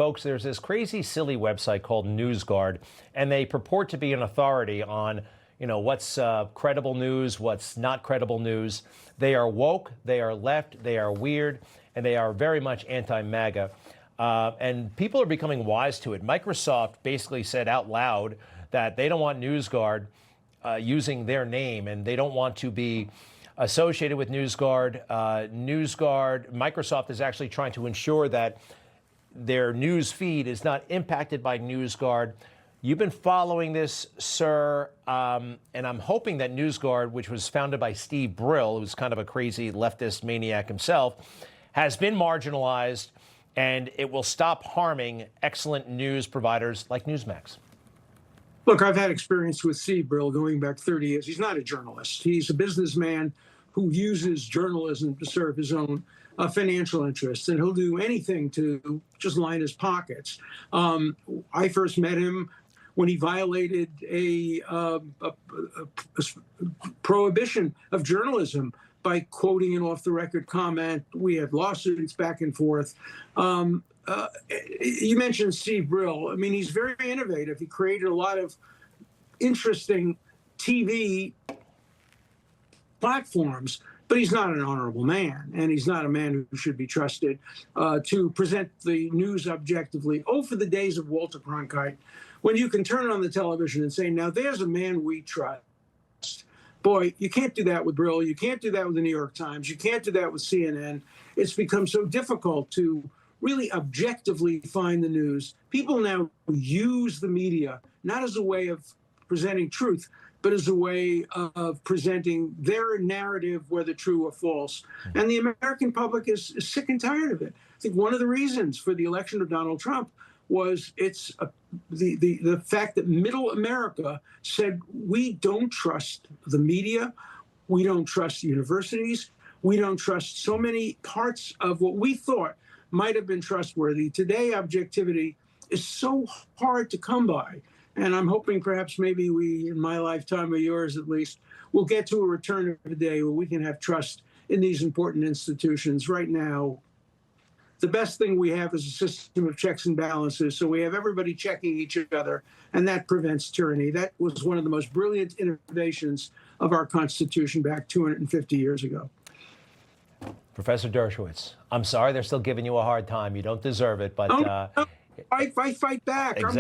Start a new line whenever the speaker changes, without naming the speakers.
Folks, there's this crazy, silly website called Newsguard, and they purport to be an authority on, what's credible news, what's not credible news. They are woke, they are left, they are weird, and they are very much anti-MAGA. And people are becoming wise to it. Microsoft basically said out loud that they don't want Newsguard using their name, and they don't want to be associated with Newsguard. Microsoft is actually trying to ensure that their news feed is not impacted by Newsguard. You've been following this, sir, and I'm hoping that Newsguard, which was founded by Steve Brill, who's kind of a crazy leftist maniac himself, has been marginalized, and it will stop harming excellent news providers like Newsmax.
Look, I've had experience with Steve Brill going back 30 years. He's not a journalist. He's a businessman who uses journalism to serve his own financial interests, and he'll do anything to just line his pockets. I first met him when he violated a prohibition of journalism by quoting an off-the-record comment. We had lawsuits back and forth. You mentioned Steve Brill. I mean, he's very innovative. He created a lot of interesting TV platforms, but he's not an honorable man, and he's not a man who should be trusted to present the news objectively. Oh, for the days of Walter Cronkite, when you can turn on the television and say, now there's a man we trust. Boy, you can't do that with Brill. You can't do that with the New York Times. You can't do that with CNN. It's become so difficult to really objectively find the news. People now use the media not as a way of presenting truth, but as a way of presenting their narrative, whether true or false. And the American public is sick and tired of it. I think one of the reasons for the election of Donald Trump was the fact that middle America said, we don't trust the media, we don't trust universities, we don't trust so many parts of what we thought might have been trustworthy. Today, objectivity is so hard to come by. And I'm hoping perhaps maybe we, in my lifetime or yours at least, will get to a return of a day where we can have trust in these important institutions. Right now, the best thing we have is a system of checks and balances. So we have everybody checking each other, and that prevents tyranny. That was one of the most brilliant innovations of our Constitution back 250 years ago.
Professor Dershowitz, I'm sorry they're still giving you a hard time. You don't deserve it, but
I fight back.
Exactly.